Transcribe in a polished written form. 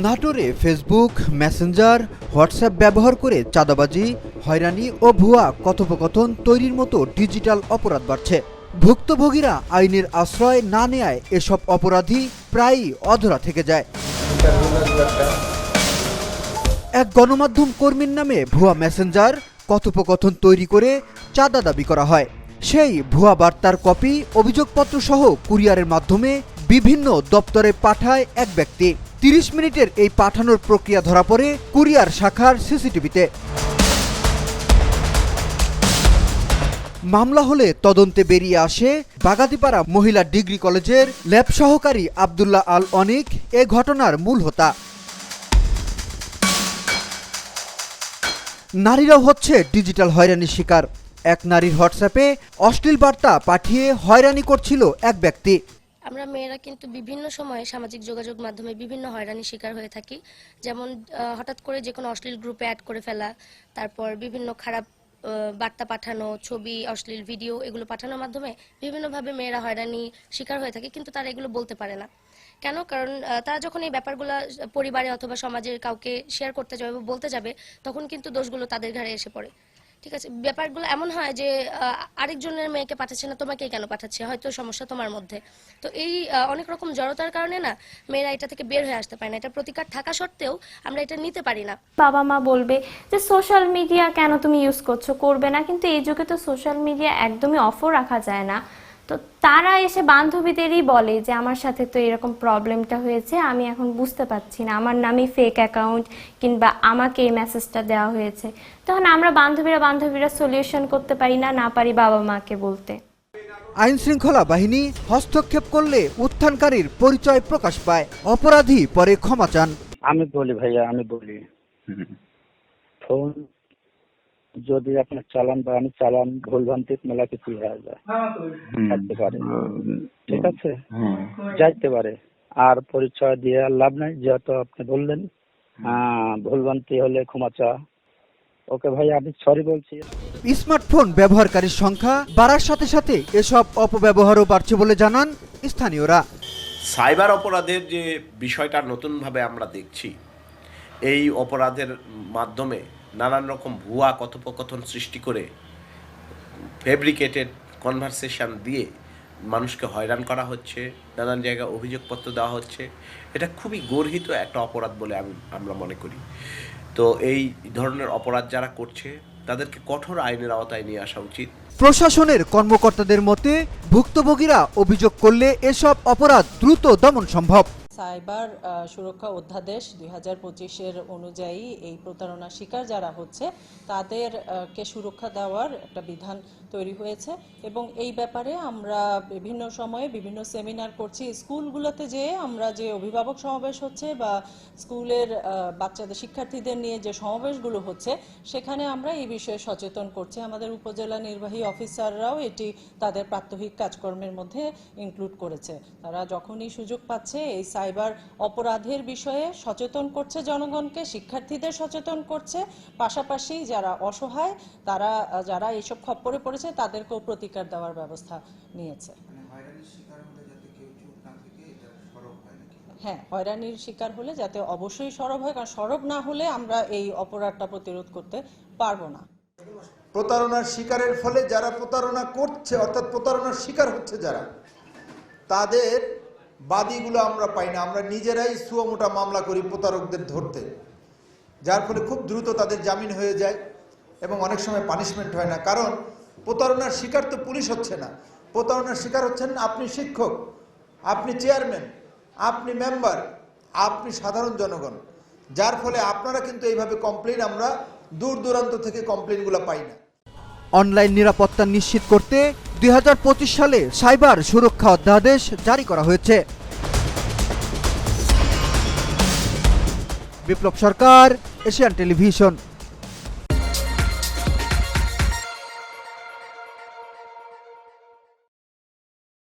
নাটোরে Facebook, Messenger, WhatsApp ব্যবহার করে চাঁদাবাজি, হয়রানি ও ভুয়া কথোপকথন তৈরির মতো ডিজিটাল অপরাধ বাড়ছে। ভুক্তভোগীরা আইনের আশ্রয় না নেয়ায় এসব অপরাধী প্রায়ই অধরা থেকে যায়। এক গণমাধ্যম কর্মীর নামে ভুয়া মেসেঞ্জার কথোপকথন তৈরি করে চাঁদা দাবি করা হয়। সেই ভুয়া বার্তার কপি, অভিযোগপত্র সহ কুরিয়ারের মাধ্যমে বিভিন্ন দপ্তরে পাঠায় এক ব্যক্তি। 30 মিনিটের এই পাঠানোর প্রক্রিয়া ধরা পড়ে কুরিয়ার শাখার সিসিটিভিতে। মামলা হলে তদন্তে বেরিয়ে আসে বাগাতিপাড়া মহিলা ডিগ্রি কলেজের ল্যাব সহকারী আব্দুল্লাহ আল অনিক এ ঘটনার মূল হোতা। নারীরাও হচ্ছে ডিজিটাল হয়রানির শিকার। এক নারীর হোয়াটসঅ্যাপে অশ্লীল বার্তা পাঠিয়ে হয়রানি করছিল এক ব্যক্তি। আমরা মেয়েরা কিন্তু বিভিন্ন সময়ে সামাজিক যোগাযোগ মাধ্যমে বিভিন্ন হয়রানির শিকার হয়ে থাকি। যেমন হঠাৎ করে যে কোনো অশ্লীল গ্রুপে অ্যাড করে ফেলা, তারপর বিভিন্ন খারাপ বার্তা পাঠানো, ছবি, অশ্লীল ভিডিও এগুলো পাঠানোর মাধ্যমে বিভিন্নভাবে মেয়েরা হয়রানি শিকার হয়ে থাকে, কিন্তু তারা এগুলো বলতে পারে না। কেন? কারণ তারা যখন এই ব্যাপারগুলো পরিবারে অথবা সমাজের কাউকে শেয়ার করতে যাবে বা বলতে যাবে, তখন কিন্তু দোষগুলো তাদের ঘাড়ে এসে পড়ে। ঠিক আছে, ব্যাপারগুলো এমন হয় যে আরেকজনের মেয়েকে পাঠাচ্ছে না, তোমাকেই কেন পাঠাচ্ছে, হয়তো সমস্যা তোমার মধ্যে। তো এই অনেক রকম জড়তার কারণে না মেয়েরা এটা থেকে বের হয়ে আসতে পারে না। এটা প্রতিকার থাকা সত্ত্বেও আমরা এটা নিতে পারি না। বাবা মা বলবে যে সোশ্যাল মিডিয়া কেন তুমি ইউজ করছো, করবে না, কিন্তু এই যুগে তো সোশ্যাল মিডিয়া একদমই অফও রাখা যায় না। তো তারা এসে বান্ধবীদেরই বলে যে আমার সাথে তো এরকম প্রবলেমটা হয়েছে, আমি এখন বুঝতে পারছি না, আমার নামে ফেক অ্যাকাউন্ট কিংবা আমাকে এই মেসেজটা দেওয়া হয়েছে। তখন আমরা বান্ধবীরা সলিউশন করতে পারি না, না পারি বাবা মাকে বলতে। আইন শৃঙ্খলা বাহিনী হস্তক্ষেপ করলে উত্থানকারীর পরিচয় প্রকাশ পায়, অপরাধী পরে ক্ষমা চান। আমি বলি ভাইয়া, আমি বলি ফোন যদি আপনার চালান বা আমি চালান ভুলভ্রান্তি মেলা কিছু হয়ে যায়, থাকতে পারে, ঠিক আছে, যাইতে পারে। আর পরিচয় দিয়ে লাভ নাই, যেহেতু আপনি বললেন ভুলভ্রান্তি হলে ক্ষমা চা। ওকে ভাই, আমি সরি বলছি। স্মার্টফোন ব্যবহারকারীর সংখ্যা বাড়ার সাথে সাথে এসব অপব্যবহারও বাড়ছে বলে জানান স্থানীয়রা। সাইবার অপরাধের যে বিষয়টা নতুনভাবে আমরা দেখছি, এই অপরাধের মাধ্যমে নানান রকম ভুয়া কথোপকথন সৃষ্টি করে ফেব্রিকেটেড কনভারসেশন দিয়ে মানুষকে হয়রান করা হচ্ছে, নানান জায়গায় অভিযোগপত্র দেওয়া হচ্ছে। এটা খুবই গর্হিত একটা অপরাধ বলে আমরা মনে করি। তো এই ধরনের অপরাধ যারা করছে তাদেরকে কঠোর আইনের আওতায় নিয়ে আসা উচিত। প্রশাসনের কর্মকর্তাদের মতে ভুক্তভোগীরা অভিযোগ করলে এসব অপরাধ দ্রুত দমন সম্ভব। সাইবার সুরক্ষা অধ্যাদেশ 2025-এর অনুযায়ী এই প্রতারণার শিকার যারা হচ্ছে তাদেরকে সুরক্ষা দেওয়ার একটা বিধান তৈরি হয়েছে এবং এই ব্যাপারে আমরা বিভিন্ন সময়ে বিভিন্ন সেমিনার করছি। স্কুলগুলোতে যেয়ে আমরা যে অভিভাবক সমাবেশ হচ্ছে বা স্কুলের বাচ্চাদের শিক্ষার্থীদের নিয়ে যে সমাবেশগুলো হচ্ছে সেখানে আমরা এই বিষয়ে সচেতন করছি। আমাদের উপজেলা নির্বাহী অফিসাররাও এটি তাদের প্রাত্যহিক কাজকর্মের মধ্যে ইনক্লুড করেছে। তারা যখনই সুযোগ পাচ্ছে এই সাইবার অপরাধের বিষয়ে সচেতন করছে জনগণকে, শিক্ষার্থীদের সচেতন করছে, পাশাপাশি যারা অসহায় তারা যারা এইসব খপ্পরে পড়েছে তাদেরকেও প্রতিকার দেওয়ার ব্যবস্থা নিয়েছে। হ্যাঁ, হয়রানির শিকার হলে যাতে অবশ্যই সরব হয়, কারণ সরব না হলে আমরা এই অপরাধটা প্রতিরোধ করতে পারবো না। প্রতারণার শিকারের ফলে যারা প্রতারণা করছে, অর্থাৎ প্রতারণার শিকার হচ্ছে যারা, তাদের বাদীগুলো আমরা পাই না। আমরা নিজেরাই সুমোটা মামলা করি প্রতারকদের ধরতে, যার ফলে খুব দ্রুত তাদের জামিন হয়ে যায় এবং অনেক সময় পানিশমেন্ট হয় না। কারণ প্রতারণার শিকার তো পুলিশ হচ্ছে না, প্রতারণার শিকার হচ্ছেন আপনি শিক্ষক, আপনি চেয়ারম্যান, আপনি মেম্বার, আপনি সাধারণ জনগণ, যার ফলে আপনারা কিন্তু এইভাবে কমপ্লেন আমরা দূর দূরান্ত থেকে কমপ্লেনগুলো পাই না। অনলাইন নিরাপত্তা নিশ্চিত করতে 2025 সালে সাইবার সুরক্ষা অধ্যাদেশ জারি করা হয়েছে। বিপ্লব সরকার, এশিয়ান টেলিভিশন।